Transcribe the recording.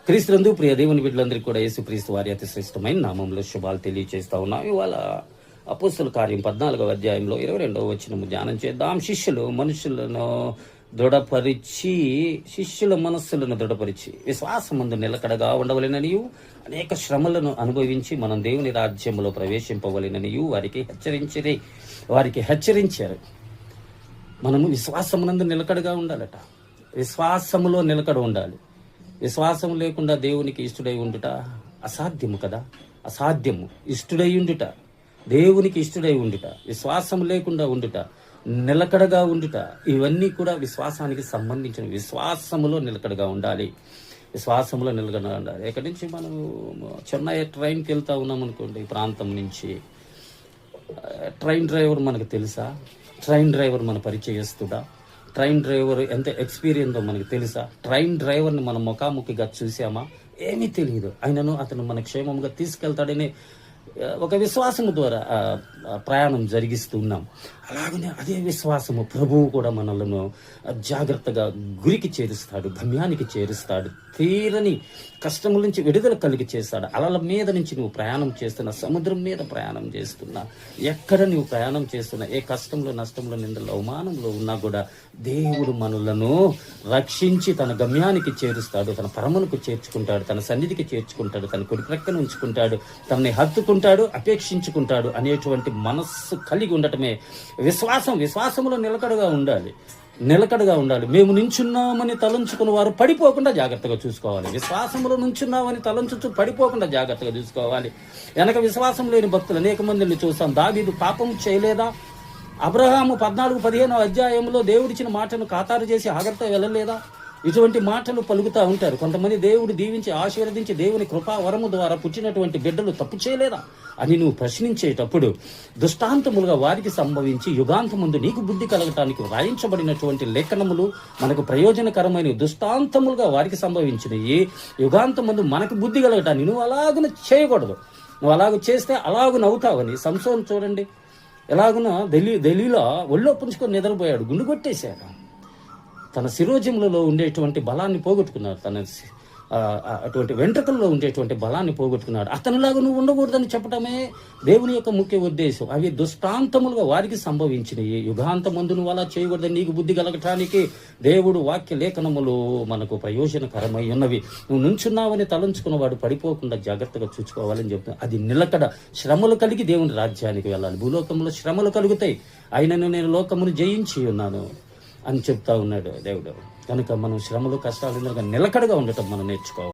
క్రీస్తునందు ప్రియ దేవుని బిడ్డలందరికీ కూడా యేసుక్రీస్తు వారి అతి శ్రేష్టమైన నామంలో శుభాలు తెలియజేస్తా ఉన్నాం. ఇవాళ అపోస్తల కార్యం 14వ అధ్యాయంలో 22వ వచనము ధ్యానం చేద్దాం. శిష్యుల మనస్సులను దృఢపరిచి విశ్వాసమందు నిలకడగా ఉండవలెననియు అనేక శ్రమలను అనుభవించి మనం దేవుని రాజ్యంలో ప్రవేశింపవలెననియు వారికి హెచ్చరించారు. మనము విశ్వాసమునందు నిలకడగా ఉండాలట. విశ్వాసములో నిలకడ ఉండాలి. విశ్వాసం లేకుండా దేవునికి ఇష్టడై ఉండుట అసాధ్యము కదా. అసాధ్యము. ఇష్టడై ఉండుట, దేవునికి ఇష్టడై ఉండుట, విశ్వాసం లేకుండా ఉండుట, నిలకడగా ఉండుట, ఇవన్నీ కూడా విశ్వాసానికి సంబంధించిన. విశ్వాసములో నిలకడగా ఉండాలి. విశ్వాసములో నిలకడగా ఉండాలి. ఇక్కడి నుంచి మనం చెన్నై ట్రైన్కి వెళ్తా ఉన్నాం అనుకోండి. ఈ ప్రాంతం నుంచి ట్రైన్ డ్రైవర్ మనకు తెలుసా? ట్రైన్ డ్రైవర్ మన పరిచయస్తుడా? ట్రైన్ డ్రైవర్ ఎంత ఎక్స్పీరియన్స్ మనకు తెలుసా? ట్రైన్ డ్రైవర్ని మనం ముఖాముఖిగా చూసామా? ఏమీ తెలియదు. ఆయనను అతను మన క్షేమంగా తీసుకెళ్తాడని ఒక విశ్వాసము ద్వారా ప్రయాణం జరిగిస్తున్నాం. అలాగనే అదే విశ్వాసము ప్రభువు కూడా మనలను జాగ్రత్తగా గురికి చేరుస్తాడు, గమ్యానికి చేరుస్తాడు. తీరని కష్టముల నుంచి విడుదల కలిగి చేస్తాడు. అలల మీద నుంచి నువ్వు ప్రయాణం చేస్తున్నా, సముద్రం మీద ప్రయాణం చేస్తున్నా, ఎక్కడ నువ్వు ప్రయాణం చేస్తున్నా, ఏ కష్టంలో, నష్టంలో, నిందలో, అవమానంలో ఉన్నా కూడా దేవుడు మనలను రక్షించి తన గమ్యానికి చేరుస్తాడు, తన పరమునకు చేర్చుకుంటాడు, తన సన్నిధికి చేర్చుకుంటాడు, తన కుడి ప్రక్కన ఉంచుకుంటాడు, తనని హత్తుకుంటాడు, అపేక్షించుకుంటాడు అనేటువంటి మనస్సు కలిగి ఉండటమే విశ్వాసం. విశ్వాసంలో నిలకడగా ఉండాలి. మేము నించున్నామని తలంచుకున్న వారు పడిపోకుండా జాగ్రత్తగా చూసుకోవాలి. విశ్వాసంలో నుంచున్నామని తలంచు పడిపోకుండా జాగ్రత్తగా చూసుకోవాలి. వెనక విశ్వాసం లేని భక్తులు అనేక మందిని చూసాం. దావీదు పాపం చేయలేదా? అబ్రహాము 14-15 అధ్యాయంలో దేవుడిచ్చిన మాటను ఖాతారు చేసి ఆగ్రత వెళ్ళలేదా? ఇటువంటి మాటలు పలుకుతూ ఉంటారు. కొంతమంది దేవుడు దీవించి ఆశీర్వదించి దేవుని కృపా వరము ద్వారా పుట్టినటువంటి బిడ్డలు తప్పు చేయలేదా అని నువ్వు ప్రశ్నించేటప్పుడు దుష్టాంతములుగా వారికి సంభవించి యుగాంతముందు నీకు బుద్ధి కలగటానికి వ్రాయించబడినటువంటి లేఖనములు మనకు ప్రయోజనకరమైన దుష్టాంతములుగా వారికి సంభవించినవి యుగాంతముందు మనకు బుద్ధి కలగటానికి నువ్వు అలాగున చేయకూడదు. నువ్వు అలాగ చేస్తే అలాగ నవ్వుతావని సంసోను చూడండి, ఎలాగున దలీలా ఒళ్ళో పుంచుకొని నిద్రపోయాడు, గుండు కొట్టేశాడు. తన శిరోజములలో ఉండేటువంటి బలాన్ని పోగొట్టుకున్నాడు. అటువంటి వెంట్రుకల్లో ఉండేటువంటి బలాన్ని పోగొట్టుకున్నాడు. అతనిలాగా నువ్వు ఉండకూడదని చెప్పటమే దేవుని యొక్క ముఖ్య ఉద్దేశం. అవి దుష్టాంతములుగా వారికి సంభవించినవి. యుగాంతమందు నువ్వు అలా చేయకూడదని నీకు బుద్ధి కలగటానికి దేవుడు వాక్య లేఖనములు మనకు ప్రయోజనకరమై ఉన్నవి. నువ్వు నుంచున్నావని తలంచుకున్న వాడు పడిపోకుండా జాగ్రత్తగా చూసుకోవాలని చెప్తున్నా. అది నిలకడ. శ్రమలు కలిగి దేవుని రాజ్యానికి వెళ్ళాలి. భూలోకంలో శ్రమలు కలుగుతాయి. అయినను నేను లోకమును జయించి ఉన్నాను అని చెప్తా ఉన్నాడు దేవుడు. కనుక మనం శ్రమలు, కష్టాలు నిలకడగా ఉండటం మనం నేర్చుకోవాలి.